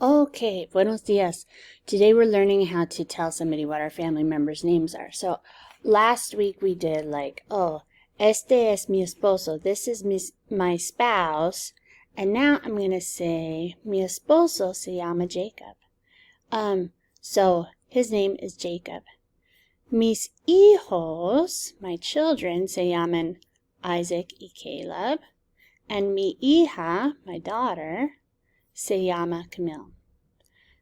Okay, buenos dias. Today we're learning how to tell somebody what our family members' names are. So last week we did este es mi esposo. This is my spouse. And now I'm going to say mi esposo se llama Jacob. So his name is Jacob. Mis hijos, my children, se llaman Isaac y Caleb. And mi hija, my daughter, se llama Camille.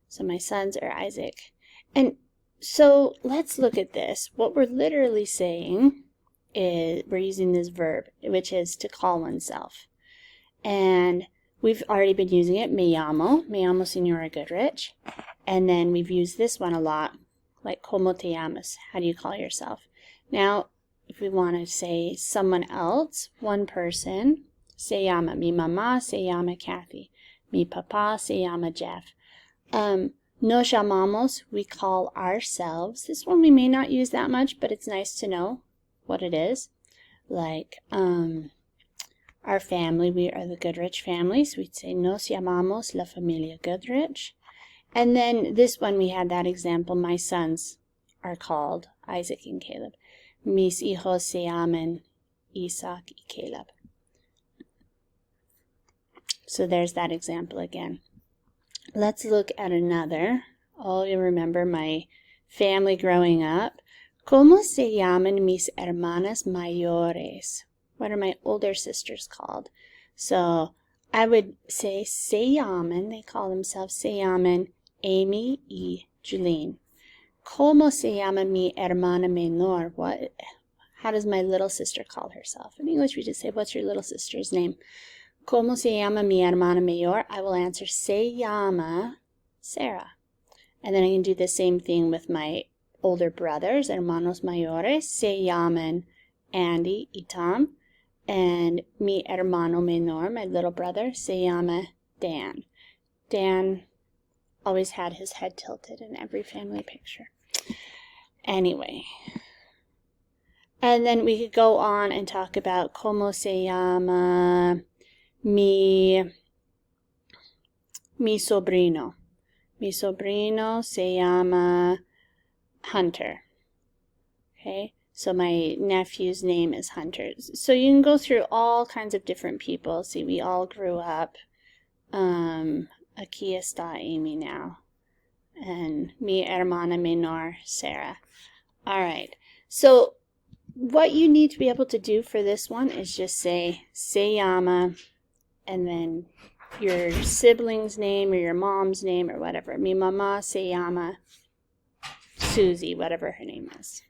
So my sons are Isaac. And so let's look at this. What we're literally saying is we're using this verb, which is to call oneself. And we've already been using it, me llamo Señora Goodrich. And then we've used this one a lot, like como te llamas, how do you call yourself? Now, if we want to say someone else, one person, se llama, mi mamá se llama Kathy. Mi papá se llama Jeff. Nos llamamos, we call ourselves. This one we may not use that much, but it's nice to know what it is. Like, our family, we are the Goodrich family, so we'd say nos llamamos la familia Goodrich. And then this one we had that example, my sons are called Isaac and Caleb. Mis hijos se llaman Isaac y Caleb. So there's that example again. Let's look at another. Oh, you remember my family growing up. ¿Cómo se llaman mis hermanas mayores? What are my older sisters called? So I would say se llaman, they call themselves se llaman Amy y Julene. ¿Cómo se llama mi hermana menor? How does my little sister call herself? In English we just say, what's your little sister's name? ¿Cómo se llama mi hermana mayor? I will answer, se llama Sarah. And then I can do the same thing with my older brothers, hermanos mayores. Se llaman Andy y Tom. And mi hermano menor, my little brother, se llama Dan. Dan always had his head tilted in every family picture. Anyway. And then we could go on and talk about ¿cómo se llama mi sobrino? Mi sobrino se llama Hunter. Okay, so my nephew's name is Hunter. So you can go through all kinds of different people. See, we all grew up. Aquí está Amy now. And mi hermana menor, Sarah. All right, so what you need to be able to do for this one is just say, se llama, and then your sibling's name or your mom's name or whatever. Mi mamá se llama Susie, whatever her name is.